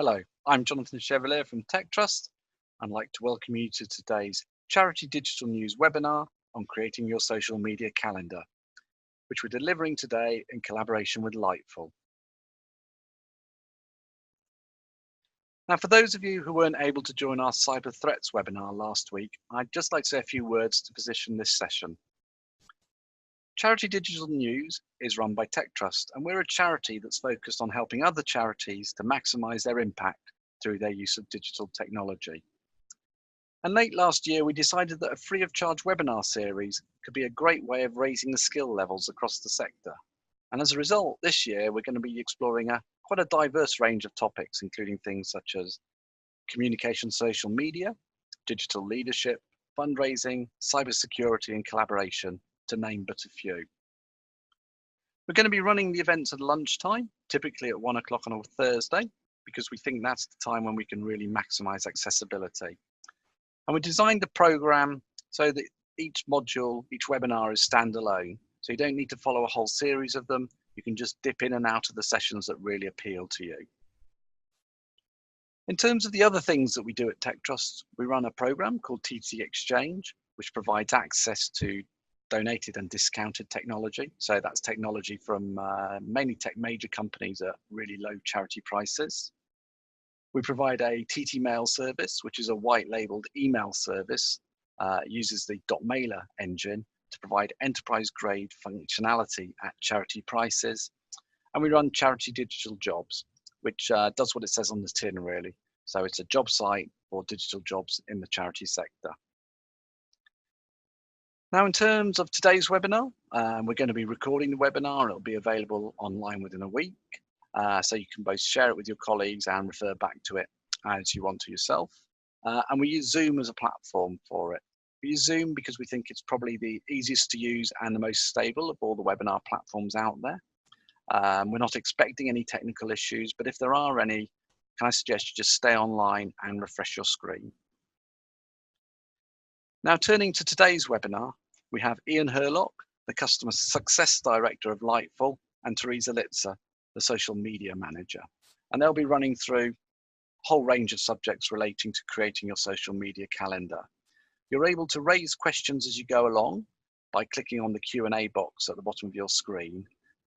Hello, I'm Jonathan Chevalier from Tech Trust. I'd like to welcome you to today's Charity Digital News webinar on creating your social media calendar, which we're delivering today in collaboration with Lightful. Now, for those of you who weren't able to join our cyber threats webinar last week, I'd just like to say a few words to position this session. Charity Digital News is run by Tech Trust, and we're a charity that's focused on helping other charities to maximize their impact through their use of digital technology. And late last year, we decided that a free of charge webinar series could be a great way of raising the skill levels across the sector. And as a result, this year, we're going to be exploring quite a diverse range of topics, including things such as communication, social media, digital leadership, fundraising, cybersecurity, and collaboration, to name but a few. We're going to be running the events at lunchtime, typically at 1 o'clock on a Thursday, because we think that's the time when we can really maximize accessibility. And we designed the program so that each module, each webinar is standalone. So you don't need to follow a whole series of them. You can just dip in and out of the sessions that really appeal to you. In terms of the other things that we do at Tech Trust, we run a program called TT Exchange, which provides access to donated and discounted technology. So that's technology from mainly major companies at really low charity prices. We provide a TT Mail service, which is a white labeled email service, uses the .mailer engine to provide enterprise grade functionality at charity prices. And we run Charity Digital Jobs, which does what it says on the tin really. So it's a job site for digital jobs in the charity sector. Now, in terms of today's webinar, we're going to be recording the webinar. It'll be available online within a week. So you can both share it with your colleagues and refer back to it as you want to yourself. And we use Zoom as a platform for it. We use Zoom because we think it's probably the easiest to use and the most stable of all the webinar platforms out there. We're not expecting any technical issues, but if there are any, can I suggest you just stay online and refresh your screen. Now, turning to today's webinar, we have Ian Herlock, the Customer Success Director of Lightful, and Teresa Litzer, the Social Media Manager. And they'll be running through a whole range of subjects relating to creating your social media calendar. You're able to raise questions as you go along by clicking on the Q&A box at the bottom of your screen.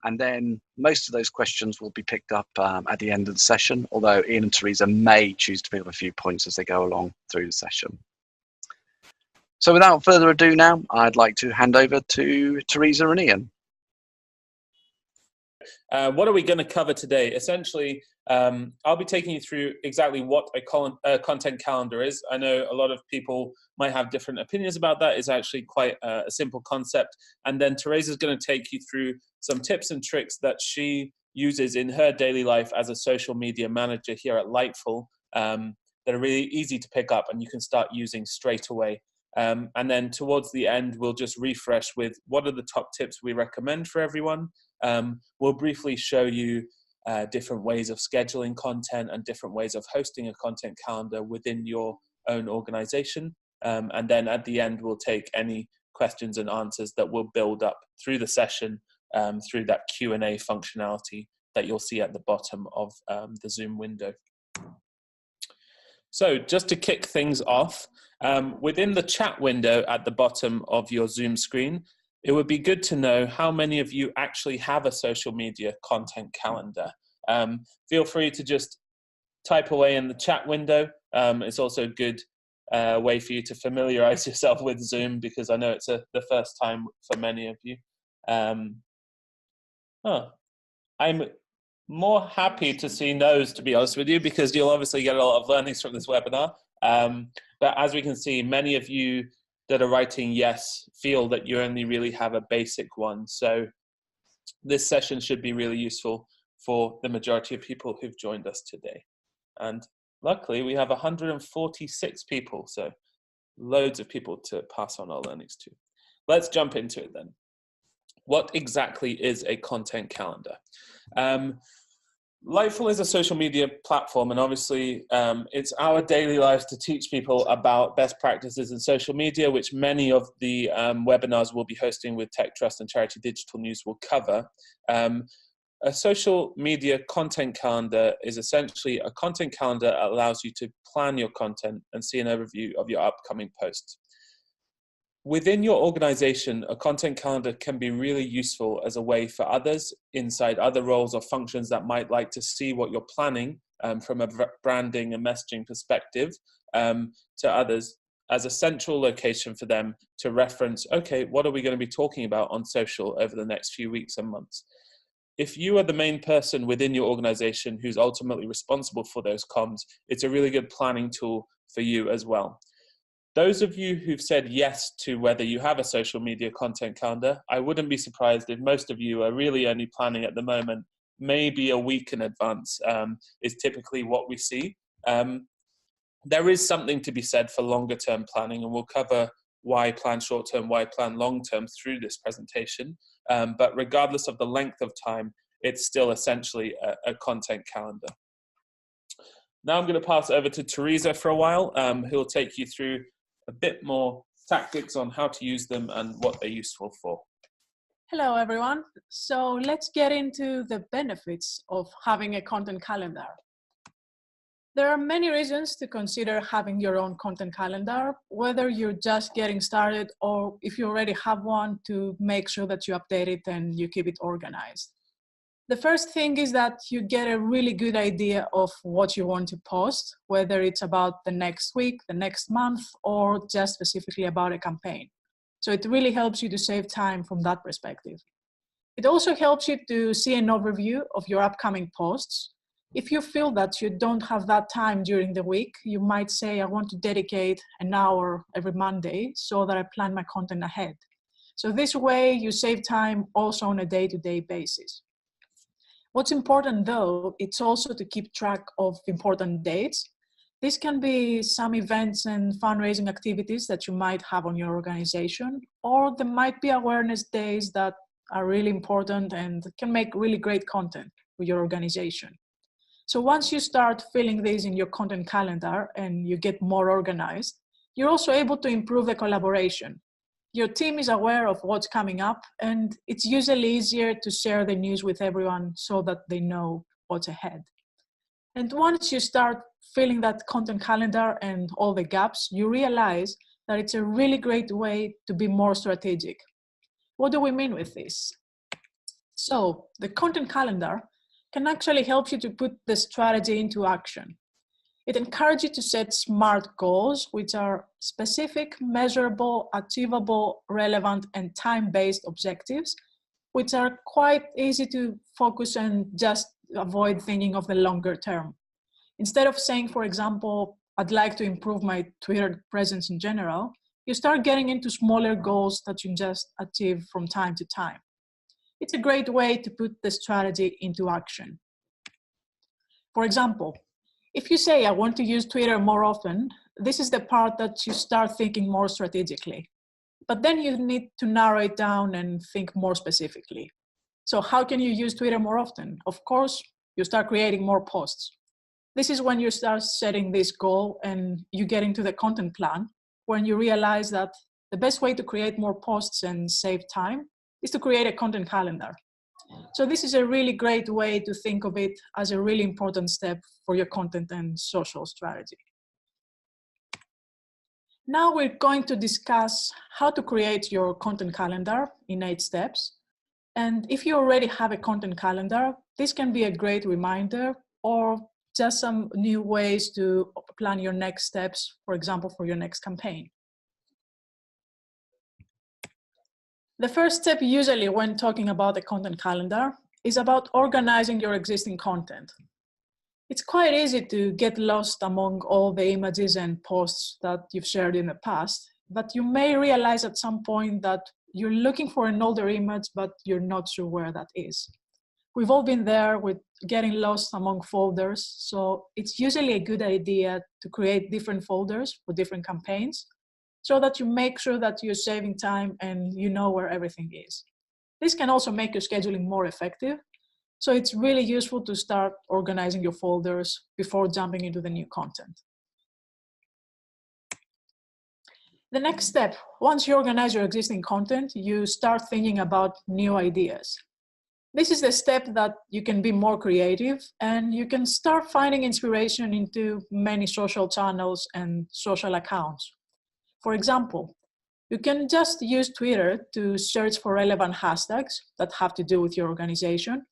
And then most of those questions will be picked up at the end of the session, although Ian and Teresa may choose to pick up a few points as they go along through the session. So without further ado now, I'd like to hand over to Teresa and Ian. What are we going to cover today? Essentially, I'll be taking you through exactly what a content calendar is. I know a lot of people might have different opinions about that. It's actually quite a simple concept. And then Teresa's going to take you through some tips and tricks that she uses in her daily life as a social media manager here at Lightful that are really easy to pick up and you can start using straight away. And then towards the end, we'll just refresh with what are the top tips we recommend for everyone. We'll briefly show you different ways of scheduling content and different ways of hosting a content calendar within your own organization. And then at the end, we'll take any questions and answers that will build up through the session through that Q&A functionality that you'll see at the bottom of the Zoom window. So just to kick things off, within the chat window at the bottom of your Zoom screen, it would be good to know how many of you actually have a social media content calendar. Feel free to just type away in the chat window. It's also a good way for you to familiarize yourself with Zoom because I know it's the first time for many of you. I'm more happy to see no's, to be honest with you, because you'll obviously get a lot of learnings from this webinar. But as we can see, many of you that are writing yes feel that you only really have a basic one. So this session should be really useful for the majority of people who've joined us today. And luckily we have 146 people, so loads of people to pass on our learnings to. Let's jump into it then. What exactly is a content calendar? Lightful is a social media platform, and obviously it's our daily lives to teach people about best practices in social media, which many of the webinars we'll be hosting with Tech Trust and Charity Digital News will cover. A social media content calendar is essentially a content calendar that allows you to plan your content and see an overview of your upcoming posts. Within your organization, a content calendar can be really useful as a way for others inside other roles or functions that might like to see what you're planning from a branding and messaging perspective to others as a central location for them to reference, okay, what are we going to be talking about on social over the next few weeks and months? If you are the main person within your organization who's ultimately responsible for those comms, it's a really good planning tool for you as well. Those of you who've said yes to whether you have a social media content calendar, I wouldn't be surprised if most of you are really only planning at the moment, maybe a week in advance is typically what we see. There is something to be said for longer term planning, and we'll cover why plan short term, why plan long term through this presentation. But regardless of the length of time, it's still essentially a content calendar. Now I'm going to pass over to Teresa for a while, who will take you through a bit more tactics on how to use them and what they're useful for. Hello, everyone. So let's get into the benefits of having a content calendar. There are many reasons to consider having your own content calendar, whether you're just getting started or if you already have one, to make sure that you update it and you keep it organized. The first thing is that you get a really good idea of what you want to post, whether it's about the next week, the next month, or just specifically about a campaign. So it really helps you to save time from that perspective. It also helps you to see an overview of your upcoming posts. If you feel that you don't have that time during the week, you might say, I want to dedicate an hour every Monday so that I plan my content ahead. So this way you save time also on a day-to-day basis. What's important though, it's also to keep track of important dates. This can be some events and fundraising activities that you might have on your organization, or there might be awareness days that are really important and can make really great content for your organization. So once you start filling these in your content calendar and you get more organized, you're also able to improve the collaboration. Your team is aware of what's coming up, and it's usually easier to share the news with everyone so that they know what's ahead. And once you start filling that content calendar and all the gaps, you realize that it's a really great way to be more strategic. What do we mean with this? So the content calendar can actually help you to put the strategy into action. It encourages you to set SMART goals, which are specific, measurable, achievable, relevant, and time-based objectives, which are quite easy to focus and just avoid thinking of the longer term. Instead of saying, for example, I'd like to improve my Twitter presence in general, you start getting into smaller goals that you just achieve from time to time. It's a great way to put the strategy into action. For example, if you say, I want to use Twitter more often, this is the part that you start thinking more strategically. But then you need to narrow it down and think more specifically. So how can you use Twitter more often? Of course, you start creating more posts. This is when you start setting this goal and you get into the content plan, when you realize that the best way to create more posts and save time is to create a content calendar. So this is a really great way to think of it as a really important step for your content and social strategy. Now we're going to discuss how to create your content calendar in 8 steps. And if you already have a content calendar, this can be a great reminder or just some new ways to plan your next steps, for example, for your next campaign. The first step usually when talking about the content calendar is about organizing your existing content. It's quite easy to get lost among all the images and posts that you've shared in the past, but you may realize at some point that you're looking for an older image, but you're not sure where that is. We've all been there with getting lost among folders, so it's usually a good idea to create different folders for different campaigns so that you make sure that you're saving time and you know where everything is. This can also make your scheduling more effective, so it's really useful to start organizing your folders before jumping into the new content. The next step, once you organize your existing content, you start thinking about new ideas. This is the step that you can be more creative and you can start finding inspiration into many social channels and social accounts. For example, you can just use Twitter to search for relevant hashtags that have to do with your organization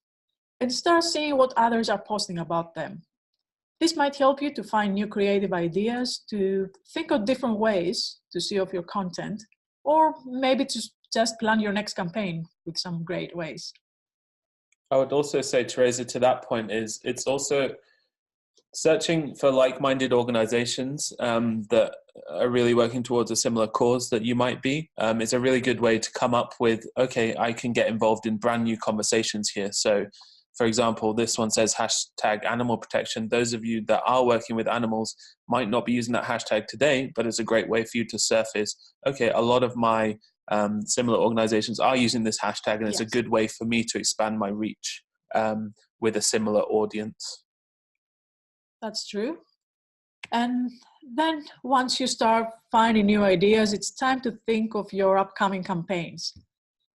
and start seeing what others are posting about them. This might help you to find new creative ideas, to think of different ways to see of your content, or maybe to just plan your next campaign with some great ways. I would also say, Teresa, to that point is it's also searching for like-minded organizations that are really working towards a similar cause that you might be is a really good way to come up with, okay, I can get involved in brand new conversations here. So, for example, this one says hashtag animal protection. Those of you that are working with animals might not be using that hashtag today, but it's a great way for you to surface, okay, a lot of my similar organizations are using this hashtag, and it's a good way for me to expand my reach with a similar audience. That's true. And then once you start finding new ideas, it's time to think of your upcoming campaigns.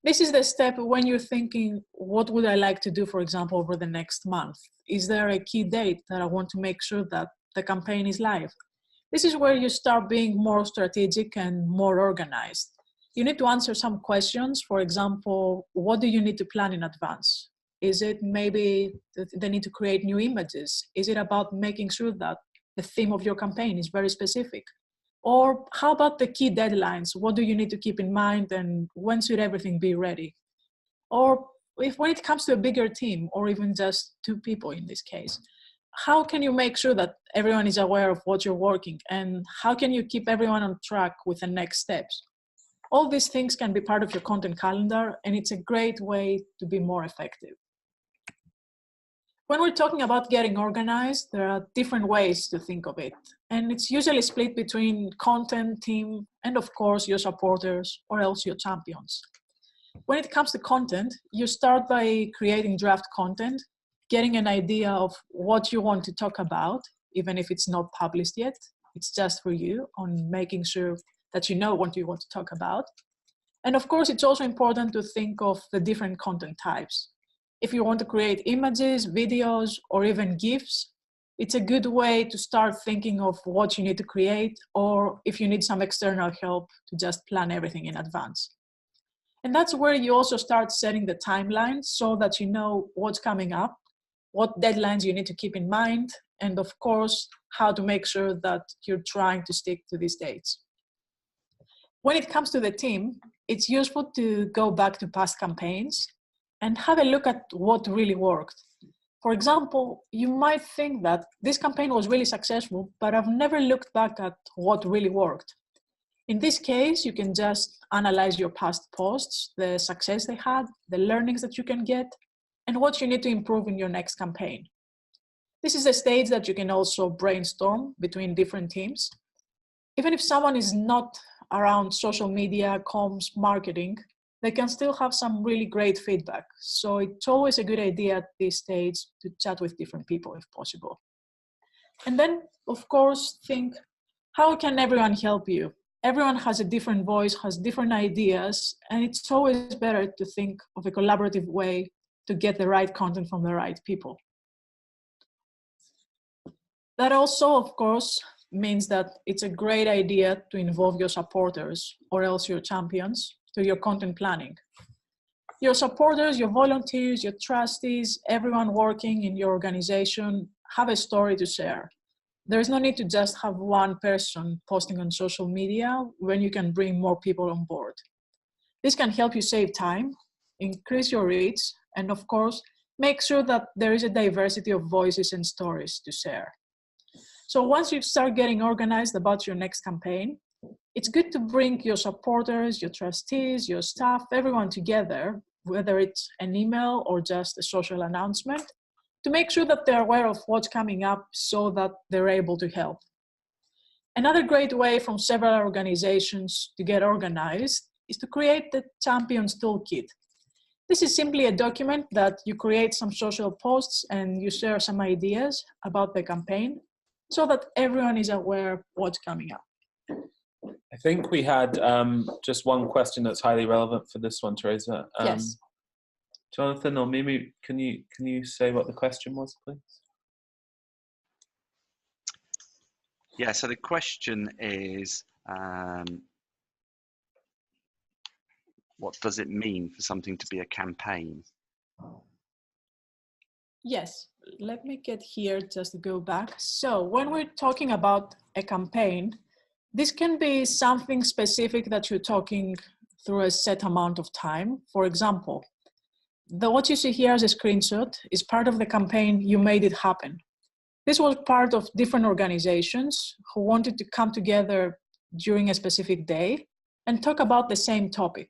This is the step when you're thinking, what would I like to do, for example, over the next month? Is there a key date that I want to make sure that the campaign is live? This is where you start being more strategic and more organized. You need to answer some questions. For example, what do you need to plan in advance? Is it maybe they need to create new images? Is it about making sure that the theme of your campaign is very specific? Or how about the key deadlines? What do you need to keep in mind, and when should everything be ready? Or when it comes to a bigger team, or even just 2 people in this case, how can you make sure that everyone is aware of what you're working, and how can you keep everyone on track with the next steps? All these things can be part of your content calendar, and it's a great way to be more effective. When we're talking about getting organized, there are different ways to think of it. And it's usually split between content, team, and of course your supporters, or else your champions. When it comes to content, you start by creating draft content, getting an idea of what you want to talk about, even if it's not published yet. It's just for you, on making sure that you know what you want to talk about. And of course, it's also important to think of the different content types. If you want to create images, videos, or even GIFs, it's a good way to start thinking of what you need to create, or if you need some external help, to just plan everything in advance. And that's where you also start setting the timeline so that you know what's coming up, what deadlines you need to keep in mind, and of course, how to make sure that you're trying to stick to these dates. When it comes to the team, it's useful to go back to past campaigns and have a look at what really worked. For example, you might think that this campaign was really successful, but I've never looked back at what really worked. In this case, you can just analyze your past posts, the success they had, the learnings that you can get, and what you need to improve in your next campaign. This is a stage that you can also brainstorm between different teams. Even if someone is not around social media, comms, marketing, they can still have some really great feedback. So it's always a good idea at this stage to chat with different people if possible. And then, of course, think, how can everyone help you? Everyone has a different voice, has different ideas, and it's always better to think of a collaborative way to get the right content from the right people. That also, of course, means that it's a great idea to involve your supporters, or else your champions, to your content planning. Your supporters, your volunteers, your trustees, everyone working in your organization have a story to share. There's no need to just have one person posting on social media when you can bring more people on board. This can help you save time, increase your reach, and of course, make sure that there is a diversity of voices and stories to share. So once you start getting organized about your next campaign, it's good to bring your supporters, your trustees, your staff, everyone together, whether it's an email or just a social announcement, to make sure that they're aware of what's coming up so that they're able to help. Another great way from several organizations to get organized is to create the Champions Toolkit. This is simply a document that you create some social posts and you share some ideas about the campaign so that everyone is aware of what's coming up. I think we had just one question that's highly relevant for this one, Teresa. Yes. Jonathan or Mimi, can you say what the question was, please? Yeah, so the question is, what does it mean for something to be a campaign? Yes, let me get here just to go back. So when we're talking about a campaign, this can be something specific that you're talking through a set amount of time. For example, what you see here as a screenshot is part of the campaign You Made It Happen. This was part of different organizations who wanted to come together during a specific day and talk about the same topic.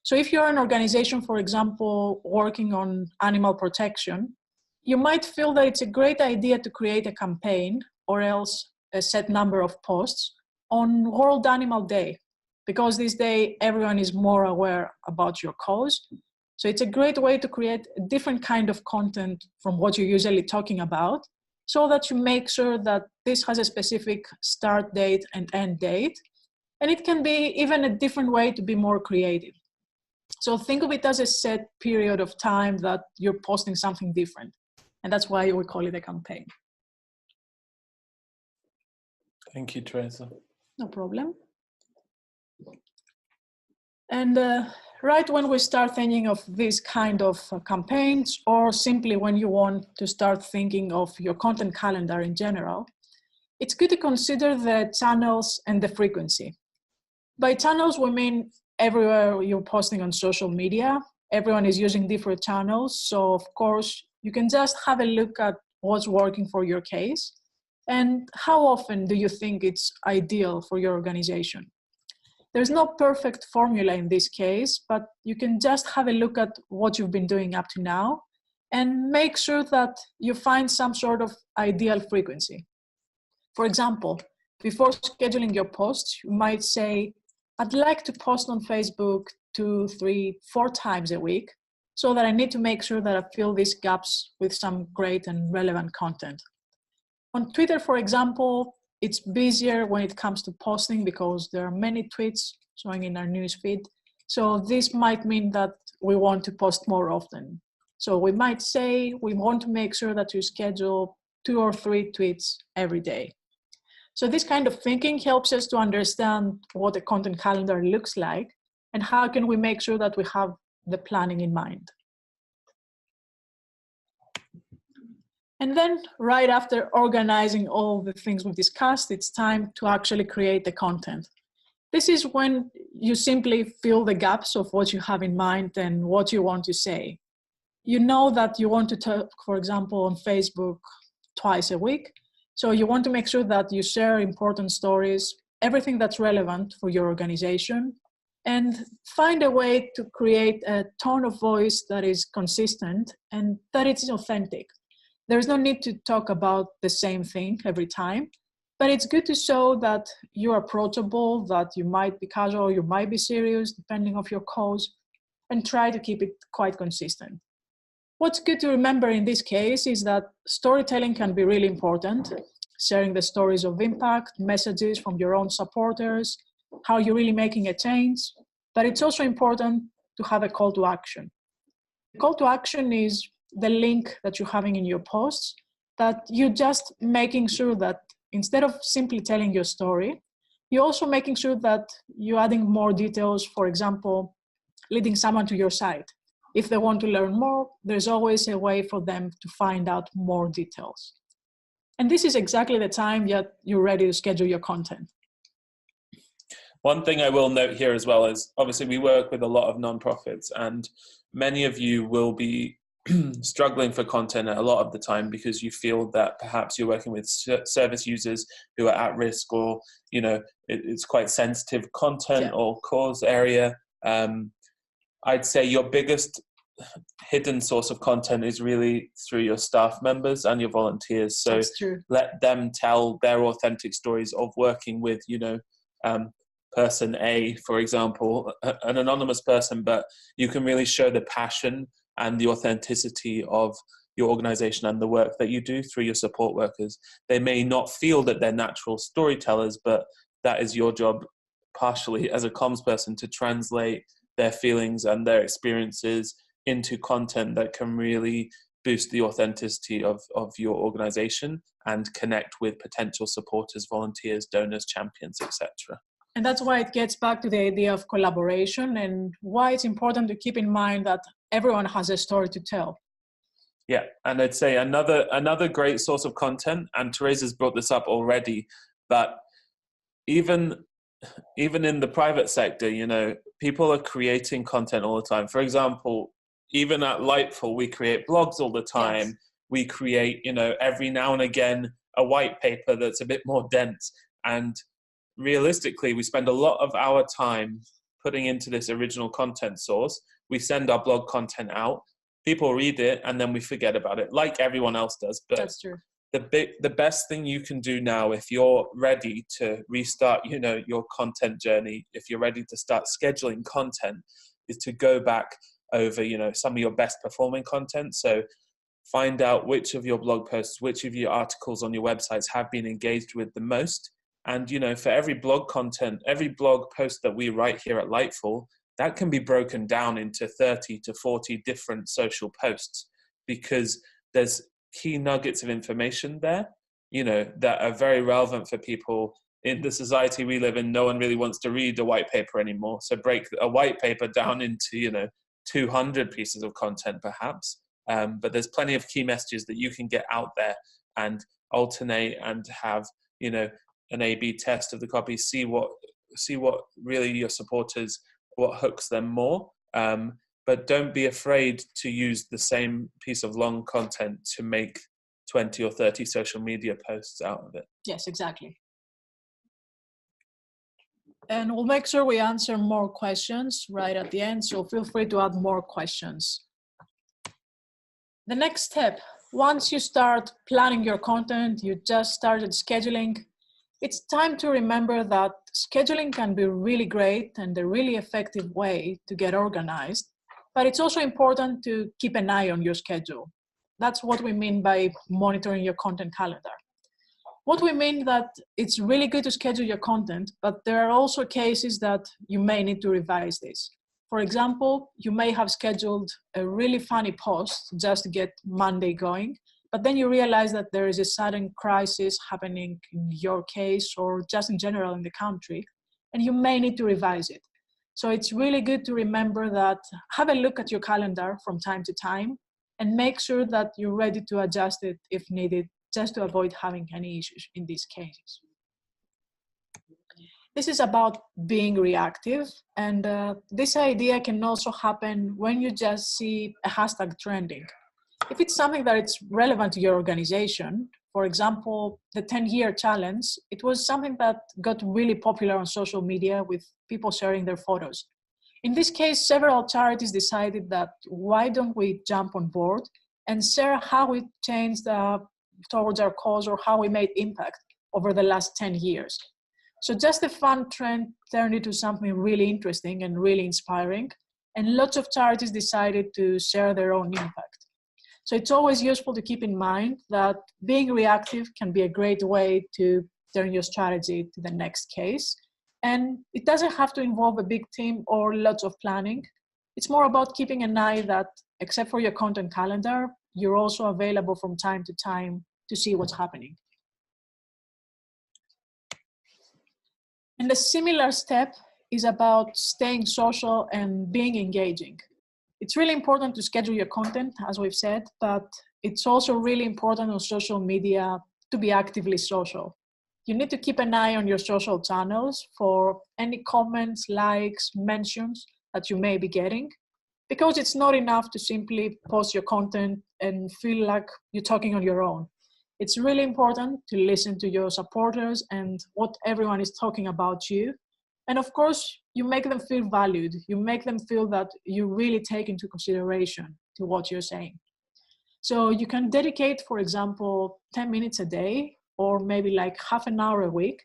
So if you're an organization, for example, working on animal protection, you might feel that it's a great idea to create a campaign or else a set number of posts on World Animal Day, because this day everyone is more aware about your cause. So it's a great way to create a different kind of content from what you're usually talking about, so that you make sure that this has a specific start date and end date. And it can be even a different way to be more creative. So think of it as a set period of time that you're posting something different. And that's why we call it a campaign. Thank you, Teresa. No problem. And right when we start thinking of these kind of campaigns, or simply when you want to start thinking of your content calendar in general, it's good to consider the channels and the frequency. By channels, we mean everywhere you're posting on social media. Everyone is using different channels. So of course, you can just have a look at what's working for your case and how often do you think it's ideal for your organization. There's no perfect formula in this case, but you can just have a look at what you've been doing up to now and make sure that you find some sort of ideal frequency. For example, before scheduling your posts, you might say, I'd like to post on Facebook 2, 3, 4 times a week, so that I need to make sure that I fill these gaps with some great and relevant content. On Twitter, for example, it's busier when it comes to posting because there are many tweets showing in our newsfeed. So this might mean that we want to post more often. So we might say we want to make sure that you schedule 2 or 3 tweets every day. So this kind of thinking helps us to understand what a content calendar looks like and how can we make sure that we have the planning in mind. And then right after organizing all the things we've discussed, it's time to actually create the content. This is when you simply fill the gaps of what you have in mind and what you want to say. You know that you want to talk, for example, on Facebook twice a week. So you want to make sure that you share important stories, everything that's relevant for your organization, and find a way to create a tone of voice that is consistent and that it's authentic. There's no need to talk about the same thing every time, but it's good to show that you're approachable, that you might be casual, you might be serious, depending on your cause, and try to keep it quite consistent. What's good to remember in this case is that storytelling can be really important, sharing the stories of impact, messages from your own supporters, how you're really making a change, but it's also important to have a call to action. The call to action is the link that you're having in your posts, that you're just making sure that instead of simply telling your story, you're also making sure that you're adding more details, for example, leading someone to your site. If they want to learn more, there's always a way for them to find out more details. And this is exactly the time that you're ready to schedule your content. One thing I will note here as well is, obviously we work with a lot of nonprofits, and many of you will be struggling for content a lot of the time because you feel that perhaps you're working with service users who are at risk, or it's quite sensitive content or cause area. I'd say your biggest hidden source of content is really through your staff members and your volunteers. So let them tell their authentic stories of working with person A, for example, an anonymous person, but you can really show the passion and the authenticity of your organization and the work that you do through your support workers. They may not feel that they're natural storytellers, but that is your job partially as a comms person to translate their feelings and their experiences into content that can really boost the authenticity of your organization and connect with potential supporters, volunteers, donors, champions, etc. And that's why it gets back to the idea of collaboration and why it's important to keep in mind that everyone has a story to tell. Yeah, and I'd say another great source of content, and Teresa's brought this up already, but even in the private sector, you know, people are creating content all the time. For example, even at Lightful, we create blogs all the time. Yes. We create, you know, every now and again, a white paper that's a bit more dense. And realistically, we spend a lot of our time putting into this original content source. We send our blog content out, people read it, and then we forget about it, like everyone else does. But that's true. The best thing you can do now, if you're ready to restart, you know, your content journey, if you're ready to start scheduling content, is to go back over, you know, some of your best performing content. So find out which of your blog posts, which of your articles on your websites have been engaged with the most. And, you know, for every blog content, every blog post that we write here at Lightful, that can be broken down into 30 to 40 different social posts, because there's key nuggets of information there, you know, that are very relevant for people. In the society we live in, no one really wants to read a white paper anymore. So break a white paper down into, you know, 200 pieces of content perhaps. But there's plenty of key messages that you can get out there and alternate and have, you know, an A/B test of the copy, see what really your supporters, what hooks them more. But don't be afraid to use the same piece of long content to make 20 or 30 social media posts out of it. Yes, exactly. And we'll make sure we answer more questions right at the end, so feel free to add more questions. The next step, once you start planning your content, you just started scheduling, it's time to remember that scheduling can be really great and a really effective way to get organized, but it's also important to keep an eye on your schedule. That's what we mean by monitoring your content calendar. What we mean that it's really good to schedule your content, but there are also cases that you may need to revise this. For example, you may have scheduled a really funny post just to get Monday going, but then you realize that there is a sudden crisis happening in your case or just in general in the country, and you may need to revise it. So it's really good to remember that, have a look at your calendar from time to time and make sure that you're ready to adjust it if needed, just to avoid having any issues in these cases. This is about being reactive, and this idea can also happen when you just see a hashtag trending. If it's something that it's relevant to your organization, for example, the 10-year challenge, it was something that got really popular on social media with people sharing their photos. In this case, several charities decided that why don't we jump on board and share how we changed towards our cause or how we made impact over the last 10 years. So just a fun trend turned into something really interesting and really inspiring, and lots of charities decided to share their own impact. So it's always useful to keep in mind that being reactive can be a great way to turn your strategy to the next case. And it doesn't have to involve a big team or lots of planning. It's more about keeping an eye that, except for your content calendar, you're also available from time to time to see what's happening. And a similar step is about staying social and being engaging. It's really important to schedule your content, as we've said, but it's also really important on social media to be actively social. You need to keep an eye on your social channels for any comments, likes, mentions that you may be getting, because it's not enough to simply post your content and feel like you're talking on your own. It's really important to listen to your supporters and what everyone is talking about you. And of course, you make them feel valued. You make them feel that you really take into consideration to what you're saying. So you can dedicate, for example, 10 minutes a day, or maybe like half an hour a week,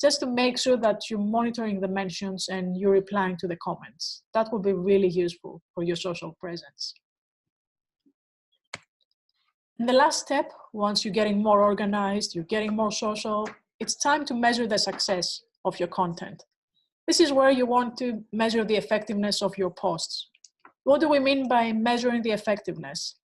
just to make sure that you're monitoring the mentions and you're replying to the comments. That will be really useful for your social presence. And the last step, once you're getting more organized, you're getting more social, it's time to measure the success of your content. This is where you want to measure the effectiveness of your posts. What do we mean by measuring the effectiveness?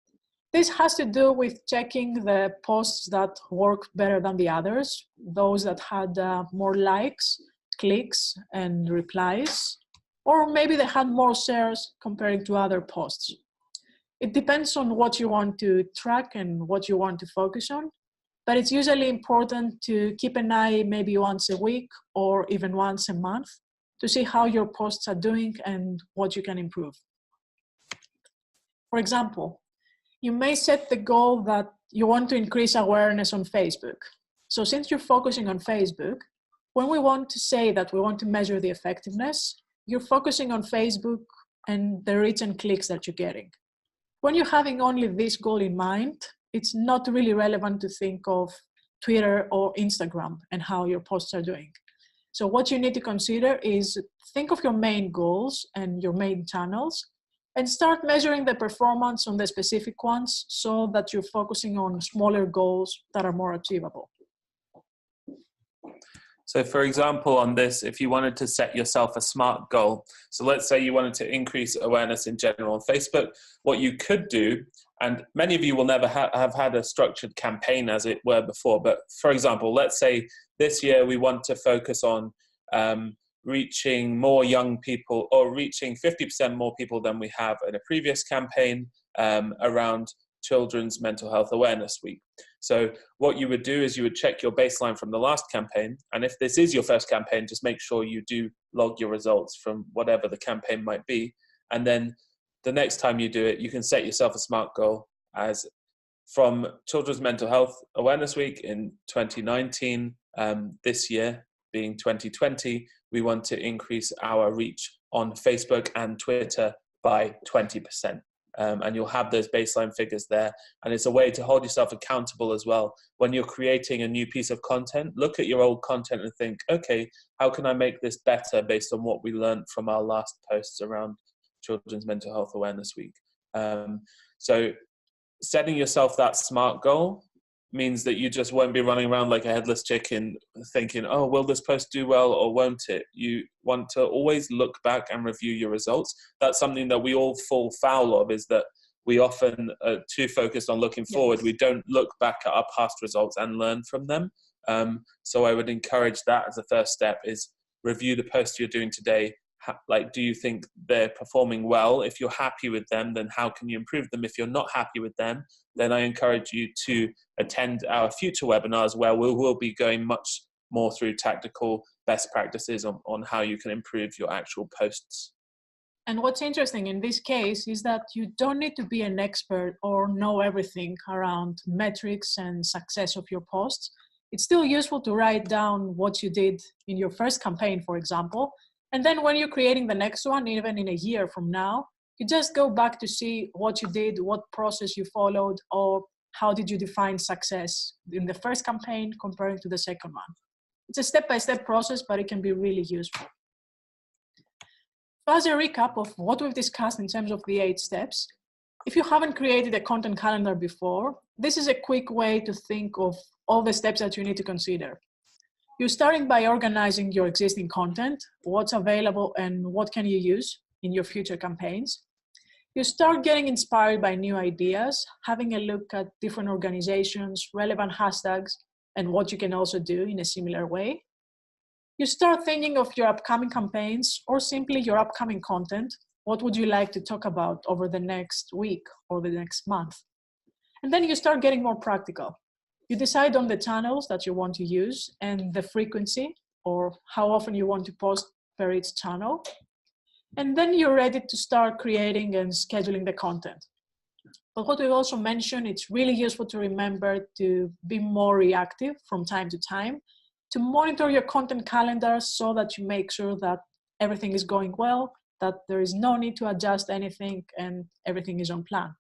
This has to do with checking the posts that work better than the others, those that had more likes, clicks, and replies, or maybe they had more shares compared to other posts. It depends on what you want to track and what you want to focus on, but it's usually important to keep an eye maybe once a week or even once a month to see how your posts are doing and what you can improve. For example, you may set the goal that you want to increase awareness on Facebook. So since you're focusing on Facebook, when we want to say that we want to measure the effectiveness, you're focusing on Facebook and the reach and clicks that you're getting. When you're having only this goal in mind, it's not really relevant to think of Twitter or Instagram and how your posts are doing. So what you need to consider is think of your main goals and your main channels and start measuring the performance on the specific ones so that you're focusing on smaller goals that are more achievable. So for example, on this, if you wanted to set yourself a SMART goal, so let's say you wanted to increase awareness in general on Facebook, what you could do, and many of you will never have had a structured campaign as it were before, but for example, let's say this year we want to focus on reaching more young people, or reaching 50% more people than we have in a previous campaign around Children's Mental Health Awareness Week. So what you would do is you would check your baseline from the last campaign, and if this is your first campaign, just make sure you do log your results from whatever the campaign might be, and then the next time you do it, you can set yourself a SMART goal as from Children's Mental Health Awareness Week in 2019, this year being 2020, we want to increase our reach on Facebook and Twitter by 20%. And you'll have those baseline figures there. And it's a way to hold yourself accountable as well. When you're creating a new piece of content, look at your old content and think, okay, how can I make this better based on what we learned from our last posts around Children's Mental Health Awareness Week? So setting yourself that SMART goal means that you just won't be running around like a headless chicken thinking, oh, will this post do well or won't it? You want to always look back and review your results. That's something that we all fall foul of, is that we often are too focused on looking forward. We don't look back at our past results and learn from them. So I would encourage that as a first step, is review the posts you're doing today. Like, do you think they're performing well? If you're happy with them, then how can you improve them? If you're not happy with them, then I encourage you to attend our future webinars where we will be going much more through tactical best practices on how you can improve your actual posts. And what's interesting in this case is that you don't need to be an expert or know everything around metrics and success of your posts. It's still useful to write down what you did in your first campaign, for example. And then when you're creating the next one, even in a year from now, you just go back to see what you did, what process you followed, or how did you define success in the first campaign comparing to the second one. It's a step-by-step process, but it can be really useful. So as a recap of what we've discussed in terms of the 8 steps, if you haven't created a content calendar before, this is a quick way to think of all the steps that you need to consider. You're starting by organizing your existing content, what's available and what can you use in your future campaigns. You start getting inspired by new ideas, having a look at different organizations, relevant hashtags, and what you can also do in a similar way. You start thinking of your upcoming campaigns or simply your upcoming content. What would you like to talk about over the next week or the next month? And then you start getting more practical. You decide on the channels that you want to use and the frequency, or how often you want to post per each channel. And then you're ready to start creating and scheduling the content. But what we've also mentioned, it's really useful to remember to be more reactive from time to time, to monitor your content calendar so that you make sure that everything is going well, that there is no need to adjust anything and everything is on plan.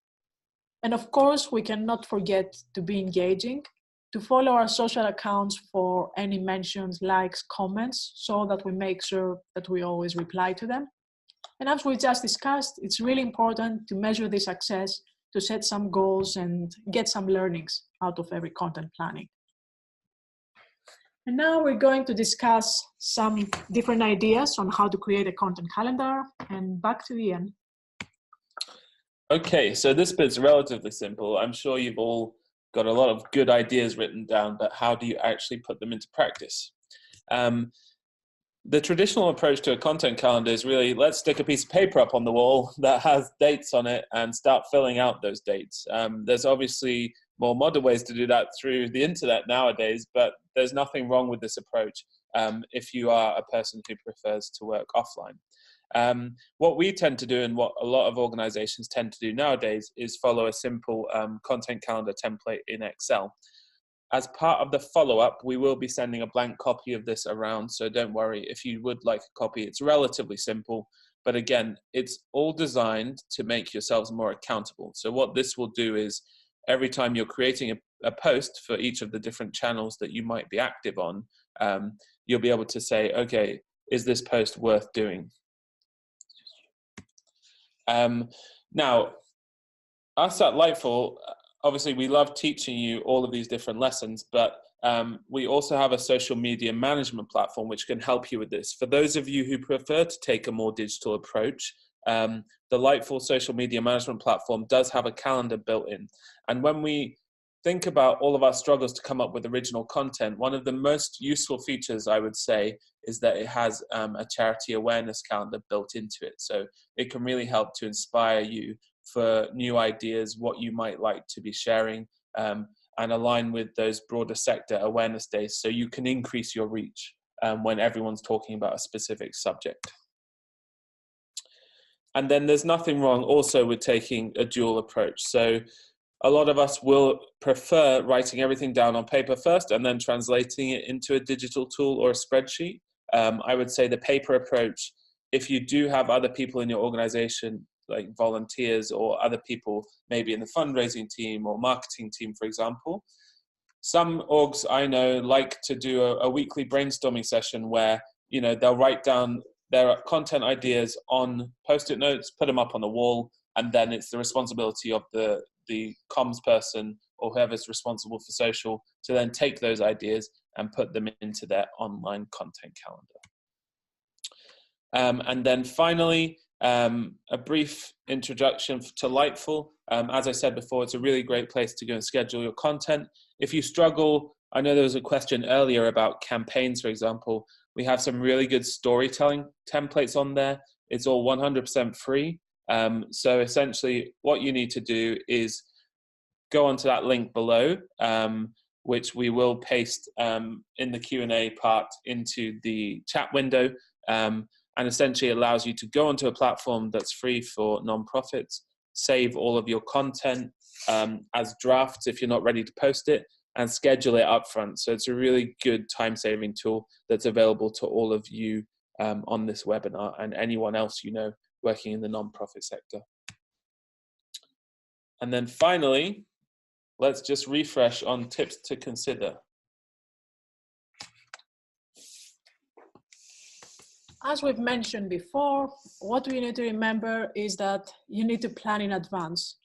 And of course, we cannot forget to be engaging, to follow our social accounts for any mentions, likes, comments, so that we make sure that we always reply to them. And as we just discussed, it's really important to measure the success, to set some goals and get some learnings out of every content planning. And now we're going to discuss some different ideas on how to create a content calendar. And back to Ian. Okay, so this bit's relatively simple. I'm sure you've all got a lot of good ideas written down, but how do you actually put them into practice? The traditional approach to a content calendar is really, let's stick a piece of paper up on the wall that has dates on it and start filling out those dates. There's obviously more modern ways to do that through the internet nowadays, but there's nothing wrong with this approach if you are a person who prefers to work offline. What we tend to do, and what a lot of organizations tend to do nowadays, is follow a simple content calendar template in Excel. As part of the follow-up, we will be sending a blank copy of this around, so don't worry if you would like a copy. It's relatively simple, but again, it's all designed to make yourselves more accountable. So what this will do is, every time you're creating a post for each of the different channels that you might be active on, you'll be able to say, okay, is this post worth doing? Now, us at Lightful, obviously we love teaching you all of these different lessons, but we also have a social media management platform which can help you with this. For those of you who prefer to take a more digital approach, the Lightful social media management platform does have a calendar built in. And when we think about all of our struggles to come up with original content, one of the most useful features, I would say, is that it has a charity awareness calendar built into it. So it can really help to inspire you for new ideas, what you might like to be sharing, and align with those broader sector awareness days, so you can increase your reach when everyone's talking about a specific subject. And then there's nothing wrong also with taking a dual approach. So a lot of us will prefer writing everything down on paper first and then translating it into a digital tool or a spreadsheet. I would say the paper approach, if you do have other people in your organization, like volunteers or other people maybe in the fundraising team or marketing team, for example, some orgs I know like to do a weekly brainstorming session where, you know, they'll write down their content ideas on post-it notes, put them up on the wall, and then it's the responsibility of the comms person or whoever's responsible for social to then take those ideas and put them into their online content calendar. And then finally, a brief introduction to Lightful. As I said before, it's a really great place to go and schedule your content. If you struggle, I know there was a question earlier about campaigns, for example. We have some really good storytelling templates on there. It's all 100% free. So essentially what you need to do is go onto that link below, which we will paste in the Q&A part into the chat window, and essentially allows you to go onto a platform that's free for nonprofits, save all of your content as drafts if you're not ready to post it, and schedule it up front. So it's a really good time-saving tool that's available to all of you on this webinar and anyone else you know working in the nonprofit sector. And then finally, let's just refresh on tips to consider. As we've mentioned before, what we need to remember is that you need to plan in advance.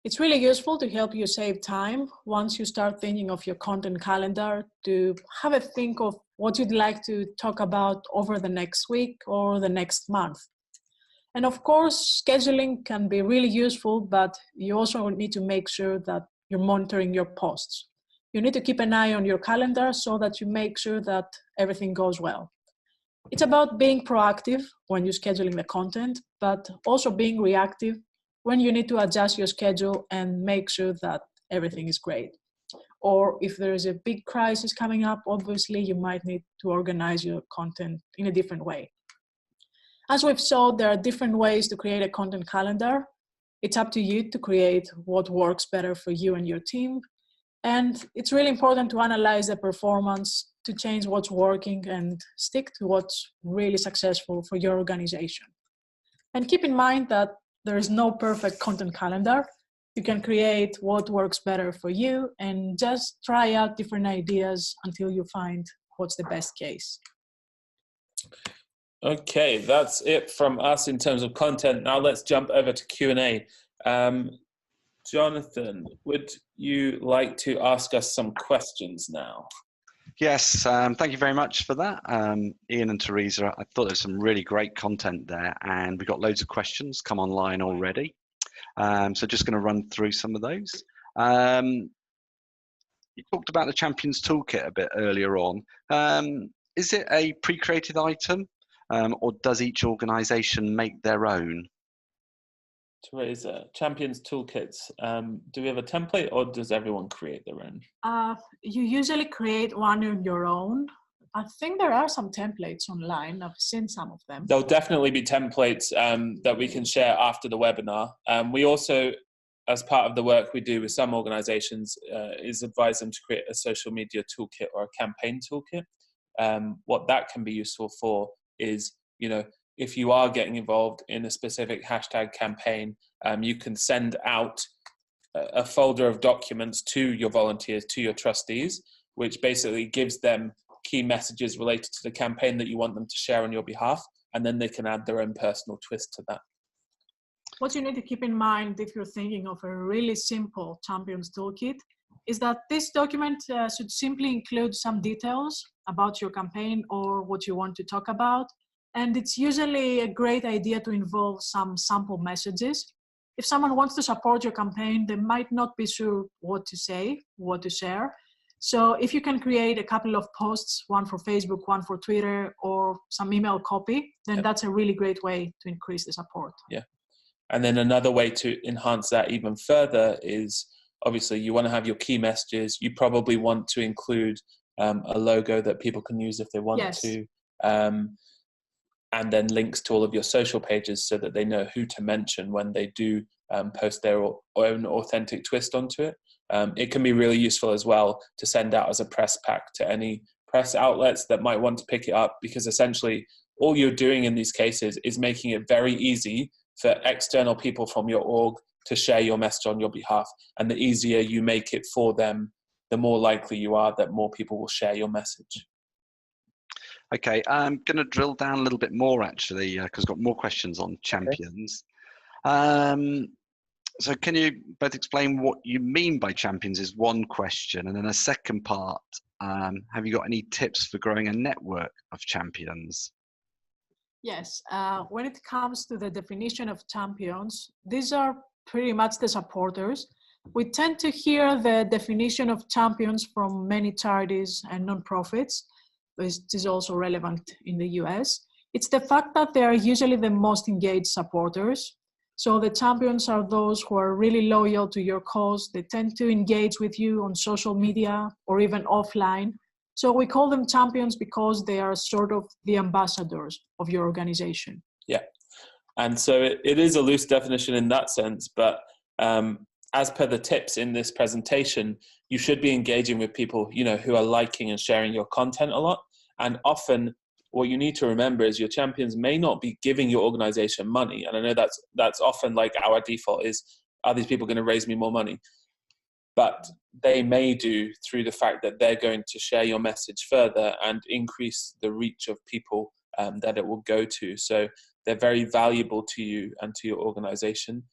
It's really useful to help you save time once you start thinking of your content calendar, to have a think of what you'd like to talk about over the next week or the next month. And of course, scheduling can be really useful, but you also need to make sure that you're monitoring your posts. You need to keep an eye on your calendar so that you make sure that everything goes well. It's about being proactive when you're scheduling the content, but also being reactive when you need to adjust your schedule and make sure that everything is great. Or if there is a big crisis coming up, obviously you might need to organize your content in a different way. As we've saw, there are different ways to create a content calendar. It's up to you to create what works better for you and your team. And it's really important to analyze the performance to change what's working and stick to what's really successful for your organization. And keep in mind that there is no perfect content calendar. You can create what works better for you and just try out different ideas until you find what's the best case. Okay, that's it from us in terms of content. Now let's jump over to Q&A. Jonathan, would you like to ask us some questions now? Yes, thank you very much for that, Ian and Teresa. I thought there was some really great content there, and we got loads of questions come online already. So just going to run through some of those. You talked about the Champions Toolkit a bit earlier on. Is it a pre-created item, or does each organisation make their own? Teresa, Champions Toolkits, do we have a template or does everyone create their own? You usually create one on your own. I think there are some templates online. I've seen some of them. There'll definitely be templates that we can share after the webinar. We also, as part of the work we do with some organizations, is advise them to create a social media toolkit or a campaign toolkit. What that can be useful for is, if you are getting involved in a specific hashtag campaign, you can send out a folder of documents to your volunteers, to your trustees, which basically gives them key messages related to the campaign that you want them to share on your behalf, and then they can add their own personal twist to that. What you need to keep in mind if you're thinking of a really simple Champions Toolkit is that this document should simply include some details about your campaign or what you want to talk about. And it's usually a great idea to involve some sample messages. If someone wants to support your campaign, they might not be sure what to say, what to share. So if you can create a couple of posts, one for Facebook, one for Twitter, or some email copy, then that's a really great way to increase the support. Yeah. And then another way to enhance that even further is, obviously, you want to have your key messages. You probably want to include a logo that people can use if they want to. And then links to all of your social pages so that they know who to mention when they do post their own authentic twist onto it. It can be really useful as well to send out as a press pack to any press outlets that might want to pick it up, because essentially all you're doing in these cases is making it very easy for external people from your org to share your message on your behalf. And the easier you make it for them, the more likely you are that more people will share your message. Okay, I'm going to drill down a little bit more, actually, because I've got more questions on champions. Okay. So can you both explain what you mean by champions is one question, and then a second part, have you got any tips for growing a network of champions? Yes, when it comes to the definition of champions, these are pretty much the supporters. We tend to hear the definition of champions from many charities and nonprofits, which is also relevant in the US. It's the fact that they are usually the most engaged supporters. So the champions are those who are really loyal to your cause. They tend to engage with you on social media or even offline. So we call them champions because they are sort of the ambassadors of your organization. Yeah. And so it is a loose definition in that sense, but as per the tips in this presentation, you should be engaging with people, who are liking and sharing your content a lot. And often what you need to remember is your champions may not be giving your organization money. And I know that's often like our default is, are these people going to raise me more money? But they may do through the fact that they're going to share your message further and increase the reach of people that it will go to. So they're very valuable to you and to your organization.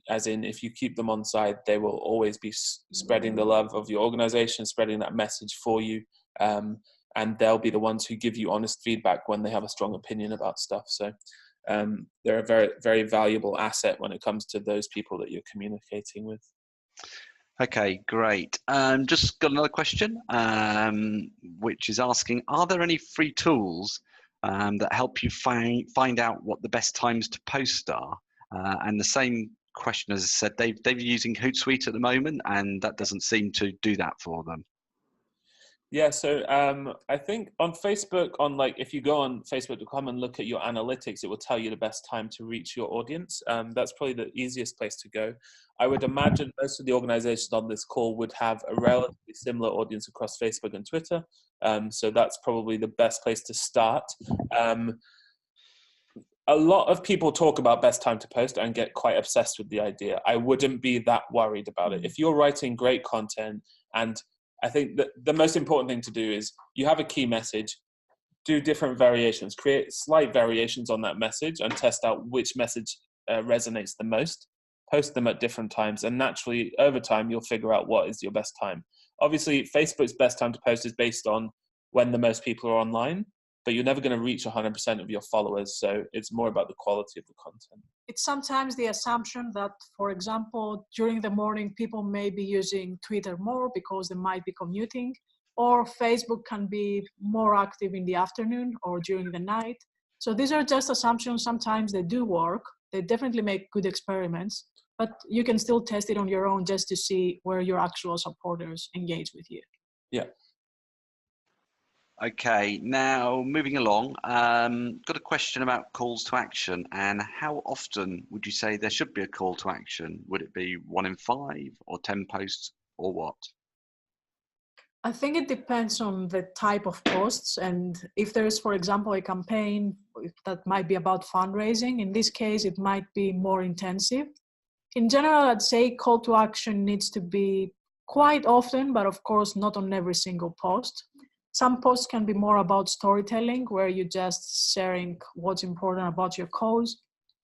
As in, if you keep them on side, they will always be spreading the love of your organization, spreading that message for you. And they'll be the ones who give you honest feedback when they have a strong opinion about stuff. So they're a very, very valuable asset when it comes to those people that you're communicating with. Okay, great. Just got another question, which is asking, are there any free tools that help you find out what the best times to post are? And the same question, as I said, they're using Hootsuite at the moment, and that doesn't seem to do that for them. Yeah, so I think on Facebook, if you go on facebook.com and look at your analytics, it will tell you the best time to reach your audience. That's probably the easiest place to go. I would imagine most of the organizations on this call would have a relatively similar audience across Facebook and Twitter. So that's probably the best place to start. A lot of people talk about best time to post and get quite obsessed with the idea. I wouldn't be that worried about it. If you're writing great content, and I think that the most important thing to do is you have a key message, do different variations, create slight variations on that message and test out which message resonates the most, post them at different times, and naturally over time you'll figure out what is your best time. Obviously, Facebook's best time to post is based on when the most people are online. but you're never going to reach 100% of your followers. So it's more about the quality of the content. It's sometimes the assumption that, for example, during the morning, people may be using Twitter more because they might be commuting, or Facebook can be more active in the afternoon or during the night. So these are just assumptions. Sometimes they do work. They definitely make good experiments, but you can still test it on your own just to see where your actual supporters engage with you. Yeah. Okay, now moving along, got a question about calls to action, and how often would you say there should be a call to action? Would it be 1 in 5 or 10 posts or what? I think it depends on the type of posts, and if there's, for example, a campaign that might be about fundraising, in this case, it might be more intensive. In general, I'd say call to action needs to be quite often, but of course, not on every single post. Some posts can be more about storytelling, where you're just sharing what's important about your cause.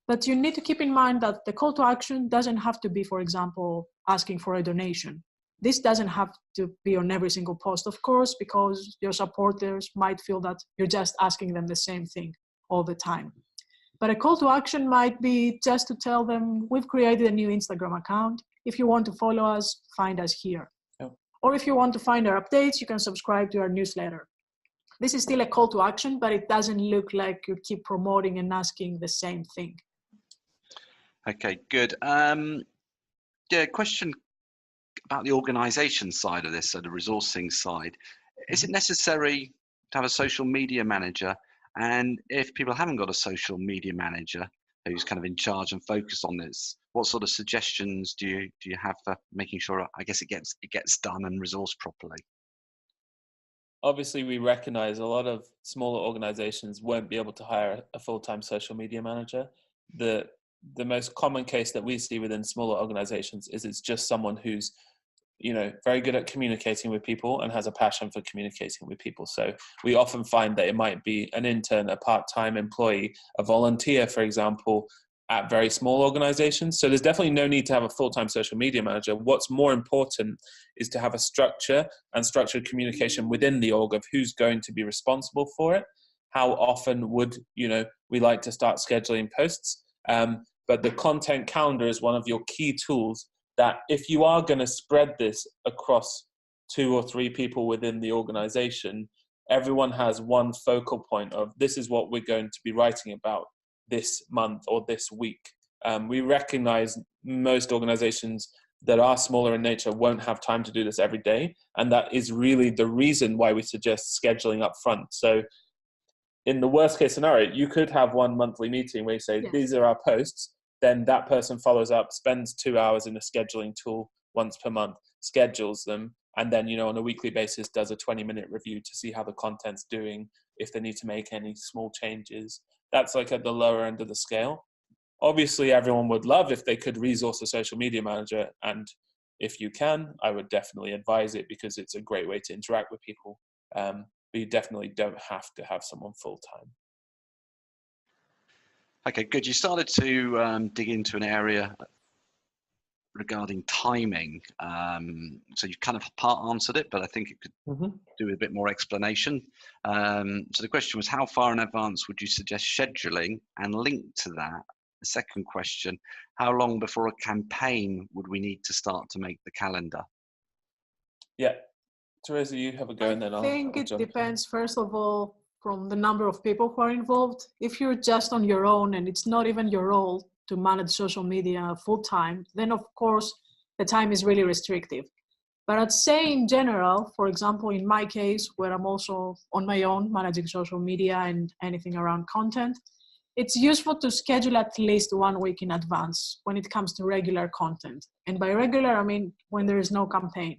But you need to keep in mind that the call to action doesn't have to be, for example, asking for a donation. This doesn't have to be on every single post, of course, because your supporters might feel that you're just asking them the same thing all the time. But a call to action might be just to tell them, we've created a new Instagram account. If you want to follow us, find us here. Or if you want to find our updates, you can subscribe to our newsletter. This is still a call to action, but it doesn't look like you keep promoting and asking the same thing. Okay, good. Question about the organization side of this, so the resourcing side. Is it necessary to have a social media manager? And if people haven't got a social media manager who's kind of in charge and focused on this, what sort of suggestions do you have for making sure, I guess, it gets done and resourced properly? Obviously, we recognize a lot of smaller organizations won't be able to hire a full-time social media manager. The most common case that we see within smaller organizations is it's just someone who's, very good at communicating with people and has a passion for communicating with people. So we often find that it might be an intern, a part-time employee, a volunteer, for example, at very small organizations. So there's definitely no need to have a full-time social media manager. What's more important is to have a structure and structured communication within the org of who's going to be responsible for it. How often would, we like to start scheduling posts? But the content calendar is one of your key tools that if you are going to spread this across 2 or 3 people within the organization, everyone has one focal point of this is what we're going to be writing about this month or this week. We recognize most organizations that are smaller in nature won't have time to do this every day. And that is really the reason why we suggest scheduling up front. So in the worst case scenario, you could have one monthly meeting where you say, these are our posts. Then that person follows up, spends 2 hours in a scheduling tool once per month, schedules them, and then, on a weekly basis does a 20-minute review to see how the content's doing, if they need to make any small changes. That's like at the lower end of the scale. Obviously, everyone would love if they could resource a social media manager, and if you can, I would definitely advise it because it's a great way to interact with people. But you definitely don't have to have someone full-time. Okay, good. You started to dig into an area regarding timing. So you kind of part answered it, but I think it could do with a bit more explanation. So the question was, how far in advance would you suggest scheduling? And linked to that, the second question, how long before a campaign would we need to start to make the calendar? Yeah. Teresa, you have a go and then I'll think it jump depends, first of all, from the number of people who are involved. If you're just on your own and it's not even your role to manage social media full time, then of course the time is really restrictive. But I'd say in general, for example, in my case, where I'm also on my own managing social media and anything around content, it's useful to schedule at least 1 week in advance when it comes to regular content. And by regular, I mean when there is no campaign.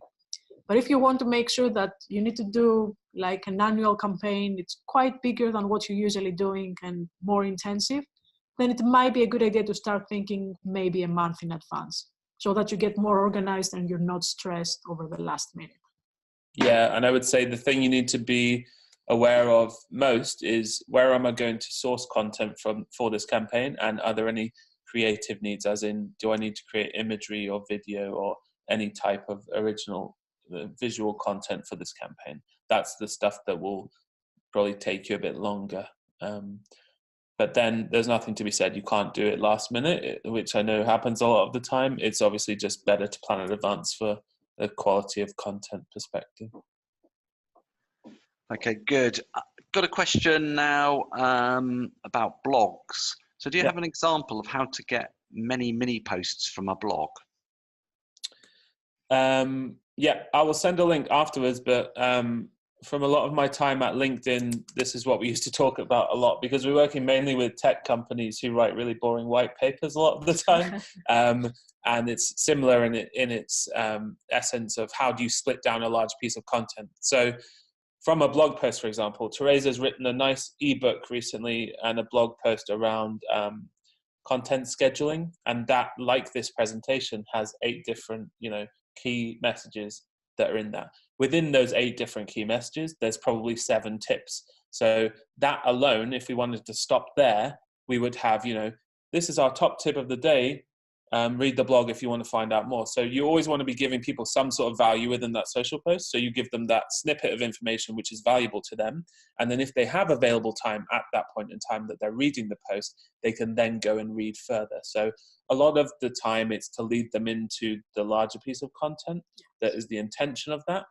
But if you want to make sure that you need to do like an annual campaign, it's quite bigger than what you're usually doing and more intensive, then it might be a good idea to start thinking maybe a month in advance so that you get more organized and you're not stressed over the last minute. Yeah, and I would say the thing you need to be aware of most is where am I going to source content for this campaign, and are there any creative needs, as in do I need to create imagery or video or any type of original visual content for this campaign? That's the stuff that will probably take you a bit longer. But then there's nothing to be said. You can't do it last minute, which I know happens a lot of the time. It's obviously just better to plan in advance for the quality of content perspective. Okay, good. Got a question now about blogs. So do you have an example of how to get many mini posts from a blog? Yeah, I will send a link afterwards, but from a lot of my time at LinkedIn, this is what we used to talk about a lot, because we're working mainly with tech companies who write really boring white papers a lot of the time. And it's similar in its essence of how do you split down a large piece of content. So from a blog post, for example, Teresa's written a nice ebook recently and a blog post around content scheduling. And that, like this presentation, has 8 different, key messages that are in that. Within those 8 different key messages, there's probably 7 tips. So that alone, if we wanted to stop there, we would have, this is our top tip of the day. Read the blog if you want to find out more. So you always want to be giving people some sort of value within that social post. So you give them that snippet of information which is valuable to them. And then if they have available time at that point in time that they're reading the post, they can then go and read further. So a lot of the time it's to lead them into the larger piece of content. That is the intention of that.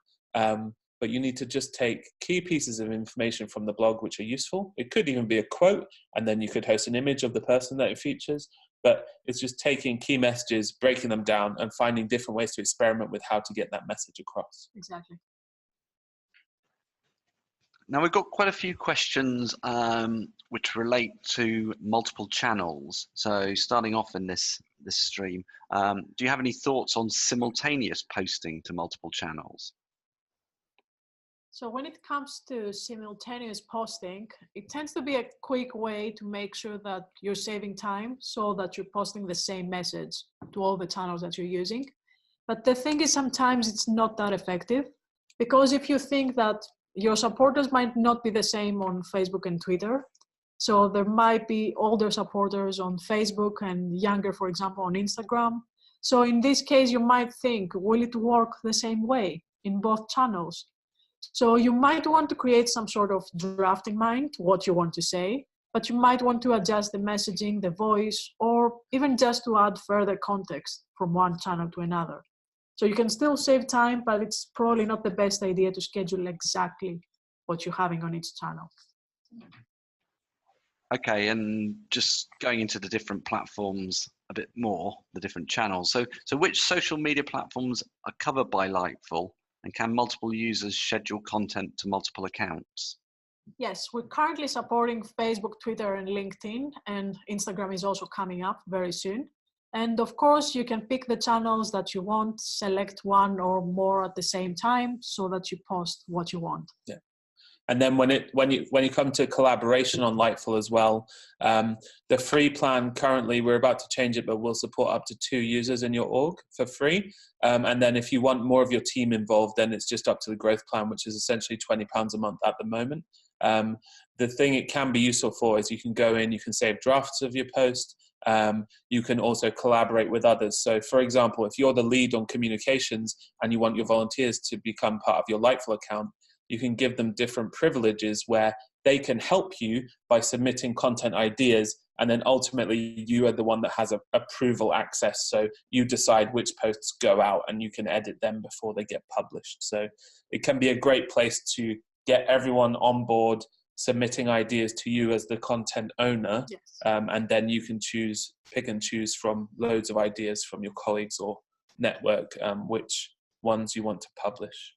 But you need to just take key pieces of information from the blog which are useful. It could even be a quote, and then you could host an image of the person that it features. But it's just taking key messages, breaking them down, and finding different ways to experiment with how to get that message across. Exactly. Now, we've got quite a few questions which relate to multiple channels. So starting off in this stream, do you have any thoughts on simultaneous posting to multiple channels? So when it comes to simultaneous posting, it tends to be a quick way to make sure that you're saving time so that you're posting the same message to all the channels that you're using. But the thing is, sometimes it's not that effective, because if you think that your supporters might not be the same on Facebook and Twitter, so there might be older supporters on Facebook and younger, for example, on Instagram. So in this case, you might think, will it work the same way in both channels? So you might want to create some sort of draft in mind, what you want to say, but you might want to adjust the messaging, the voice, or even just to add further context from one channel to another. So you can still save time, but it's probably not the best idea to schedule exactly what you're having on each channel. Okay, and just going into the different platforms a bit more, the different channels. So which social media platforms are covered by Lightful? And can multiple users schedule content to multiple accounts? Yes, we're currently supporting Facebook, Twitter, and LinkedIn, and Instagram is also coming up very soon. And of course, you can pick the channels that you want, select one or more at the same time so that you post what you want. Yeah. And then when you come to collaboration on Lightful as well, the free plan currently, we're about to change it, but we'll support up to 2 users in your org for free. And then if you want more of your team involved, then it's just up to the growth plan, which is essentially £20 a month at the moment. The thing it can be useful for is you can go in, you can save drafts of your post. You can also collaborate with others. So for example, if you're the lead on communications and you want your volunteers to become part of your Lightful account, you can give them different privileges where they can help you by submitting content ideas, and then ultimately you are the one that has approval access. So you decide which posts go out and you can edit them before they get published. So it can be a great place to get everyone on board, submitting ideas to you as the content owner. Yes. And then you can pick and choose from loads of ideas from your colleagues or network, which ones you want to publish.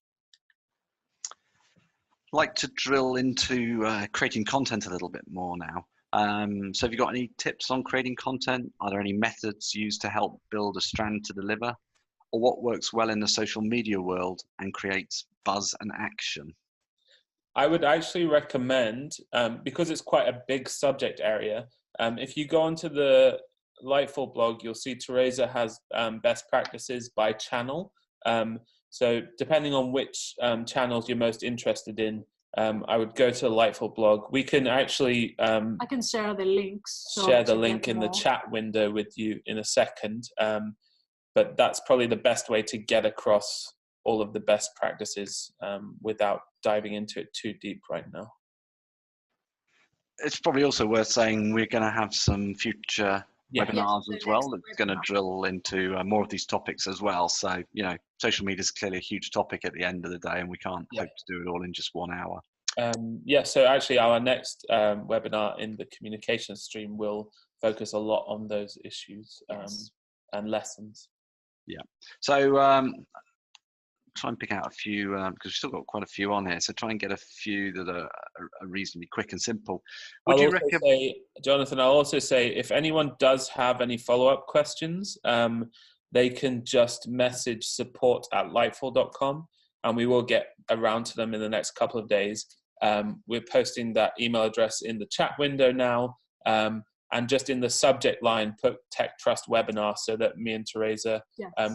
Like to drill into creating content a little bit more now. So have you got any tips on creating content? Are there any methods used to help build a strand to deliver? Or what works well in the social media world and creates buzz and action? I would actually recommend, because it's quite a big subject area, if you go onto the Lightful blog, you'll see Teresa has best practices by channel. So depending on which channels you're most interested in, I would go to the Lightful blog. We can actually I can share the links. Share the link in the chat window with you in a second. But that's probably the best way to get across all of the best practices without diving into it too deep right now. it's probably also worth saying we're going to have some future Yeah. webinars Yes, as the well. next That's going to webinar. drill into more of these topics as well. So, social media is clearly a huge topic at the end of the day, and we can't Yeah. hope to do it all in just 1 hour. So actually our next webinar in the communication stream will focus a lot on those issues and lessons. Yeah. So try and pick out a few, because we've still got quite a few on here. So try and get a few that are reasonably quick and simple. Would you recommend? Jonathan, I'll also say if anyone does have any follow-up questions, they can just message support@lightful.com and we will get around to them in the next couple of days. We're posting that email address in the chat window now, and just in the subject line put Tech Trust webinar so that me and Teresa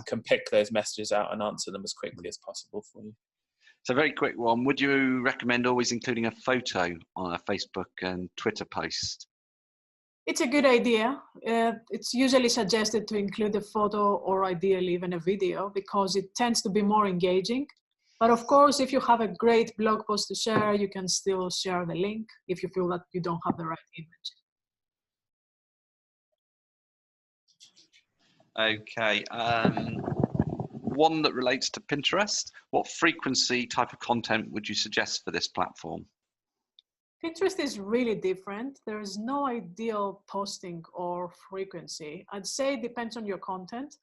can pick those messages out and answer them as quickly as possible for you. So very quick one, would you recommend always including a photo on a Facebook and Twitter post? It's a good idea. It's usually suggested to include a photo or ideally even a video because it tends to be more engaging. But of course, if you have a great blog post to share, you can still share the link if you feel that you don't have the right image. Okay. One that relates to Pinterest. What frequency type of content would you suggest for this platform? Pinterest is really different. There is no ideal posting or frequency. I'd say it depends on your content.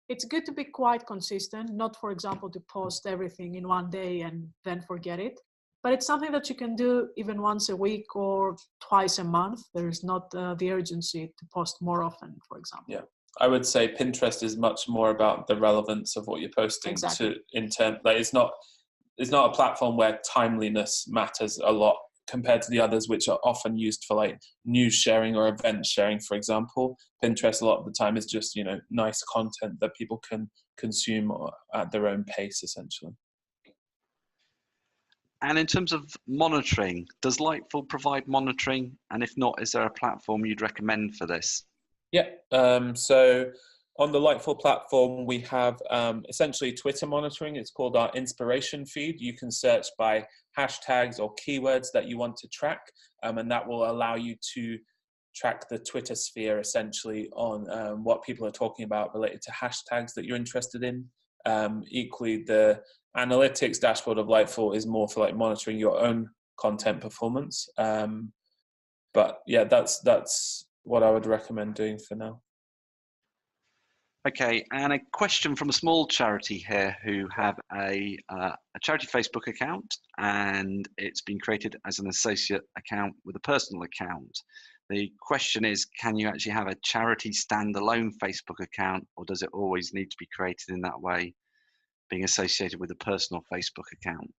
It's good to be quite consistent, not, for example, to post everything in one day and then forget it. But it's something that you can do even once a week or twice a month. There is not the urgency to post more often, for example. Yeah, I would say Pinterest is much more about the relevance of what you're posting. Exactly. It's not a platform where timeliness matters a lot compared to the others, which are often used for like news sharing or event sharing, for example. Pinterest a lot of the time is just, nice content that people can consume at their own pace, essentially. And in terms of monitoring, does Lightful provide monitoring? And if not, is there a platform you'd recommend for this? Yeah, so on the Lightful platform, we have essentially Twitter monitoring. It's called our inspiration feed. You can search by hashtags or keywords that you want to track, and that will allow you to track the Twitter sphere essentially on what people are talking about related to hashtags that you're interested in. Equally, the analytics dashboard of Lightful is more for like monitoring your own content performance. But yeah, that's what I would recommend doing for now. Okay, and a question from a small charity here who have a charity Facebook account, and it's been created as an associate account with a personal account. The question is, can you actually have a charity standalone Facebook account, or does it always need to be created in that way, being associated with a personal Facebook account?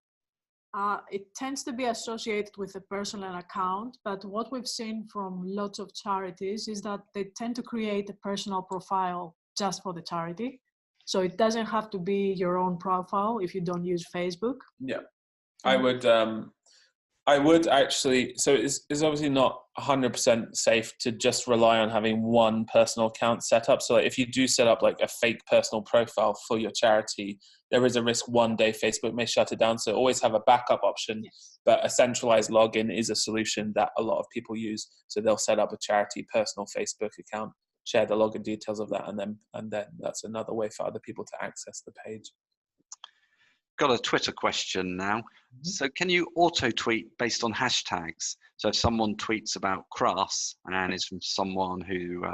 It tends to be associated with a personal account, but what we've seen from lots of charities is that they tend to create a personal profile just for the charity. So it doesn't have to be your own profile if you don't use Facebook. Yeah, I would actually, so it's obviously not 100% safe to just rely on having one personal account set up. So if you do set up like a fake personal profile for your charity, there is a risk one day Facebook may shut it down. So always have a backup option, yes. But a centralized login is a solution that a lot of people use. So they'll set up a charity personal Facebook account, share the login details of that, and then that's another way for other people to access the page. Got a Twitter question now. Mm-hmm. So can you auto tweet based on hashtags? So if someone tweets about crass and is from someone who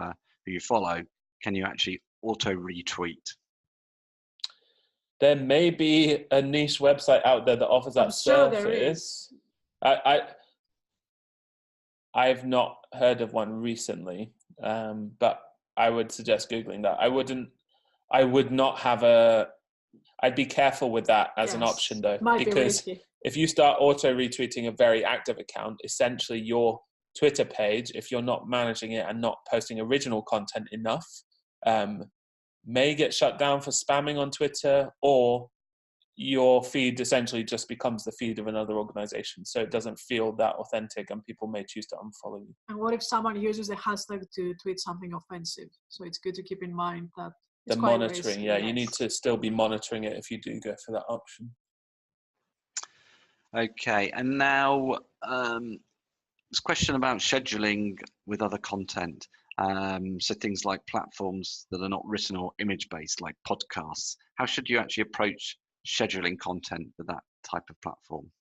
you follow, can you actually auto retweet? There may be a niche website out there that offers that service. I've not heard of one recently, but I would suggest Googling that. I would not have I'd be careful with that as an option though, because if you start auto retweeting a very active account, essentially your Twitter page, if you're not managing it and not posting original content enough, may get shut down for spamming on Twitter, or your feed essentially just becomes the feed of another organization. So it doesn't feel that authentic and people may choose to unfollow you. And what if someone uses the hashtag to tweet something offensive? So it's good to keep in mind that it's the monitoring, yes. You need to still be monitoring it if you do go for that option. Okay, and now This question about scheduling with other content. So things like platforms that are not written or image-based, like podcasts. How should you actually approach scheduling content with that type of platform?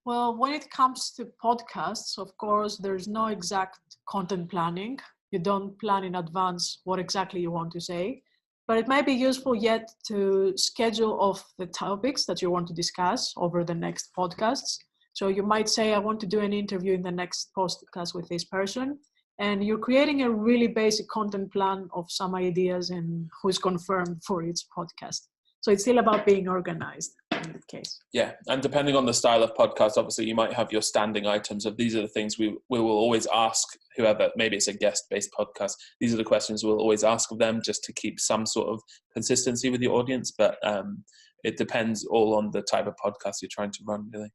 Well, when it comes to podcasts, of course, there's no exact content planning. You don't plan in advance what exactly you want to say, but it might be useful yet to schedule off the topics that you want to discuss over the next podcasts. So you might say, I want to do an interview in the next podcast with this person. And you're creating a really basic content plan of some ideas and who's confirmed for each podcast. So it's still about being organized in that case. Yeah, and depending on the style of podcast, obviously you might have your standing items of these are the things we will always ask whoever, maybe it's a guest-based podcast, these are the questions we'll always ask of them just to keep some sort of consistency with your audience. But it depends all on the type of podcast you're trying to run, really.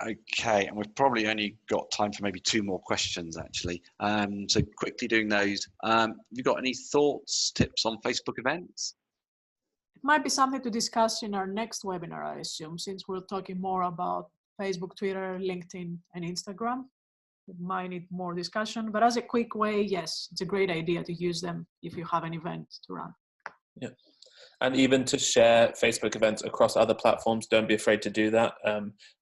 Okay, and we've probably only got time for maybe 2 more questions, actually. So quickly doing those. Have you got any thoughts, tips on Facebook events? It might be something to discuss in our next webinar, I assume, since we're talking more about Facebook, Twitter, LinkedIn, and Instagram. It might need more discussion, but as a quick way, yes, it's a great idea to use them if you have an event to run. Yeah. And even to share Facebook events across other platforms, don't be afraid to do that.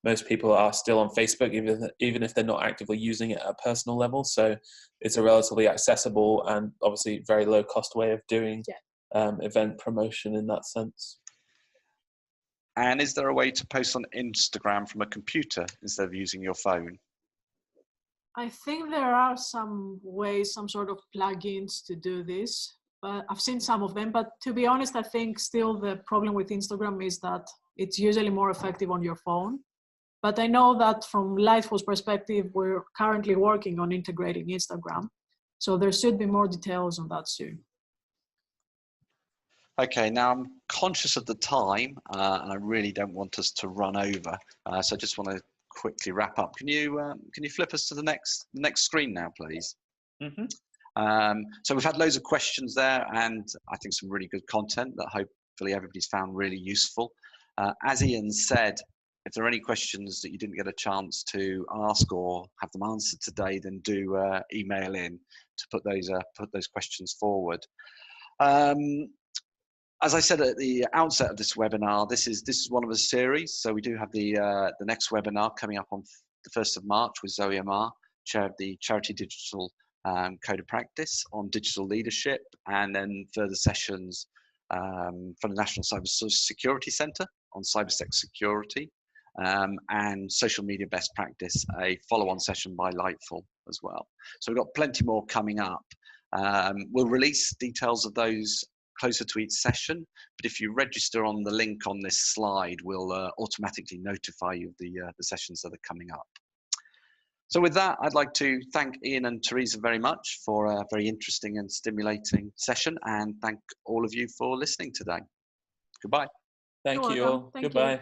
Most people are still on Facebook, even if they're not actively using it at a personal level. So it's a relatively accessible and obviously very low cost way of doing event promotion in that sense. And is there a way to post on Instagram from a computer instead of using your phone? I think there are some ways, some sort of plugins to do this. I've seen some of them, but to be honest, I think still the problem with Instagram is that it's usually more effective on your phone. But I know that from Lightful's perspective, we're currently working on integrating Instagram. So there should be more details on that soon. Okay, now I'm conscious of the time and I really don't want us to run over. So I just want to quickly wrap up. Can you flip us to the next screen now, please? Mm-hmm. So we've had loads of questions there and I think some really good content that hopefully everybody's found really useful. As Ian said, if there are any questions that you didn't get a chance to ask or have them answered today, then do email in to put those questions forward. As I said at the outset of this webinar, this is one of a series. So we do have the next webinar coming up on the 1st of March with Zoe Amar, chair of the Charity Digital Code of Practice on digital leadership, and then further sessions from the National Cyber Security Centre on cybersec security, and social media best practice, a follow-on session by Lightful as well. So we've got plenty more coming up. We'll release details of those closer to each session, but if you register on the link on this slide, we'll automatically notify you of the sessions that are coming up. So with that, I'd like to thank Ian and Teresa very much for a very interesting and stimulating session, and thank all of you for listening today. Goodbye. Thank you all. Goodbye.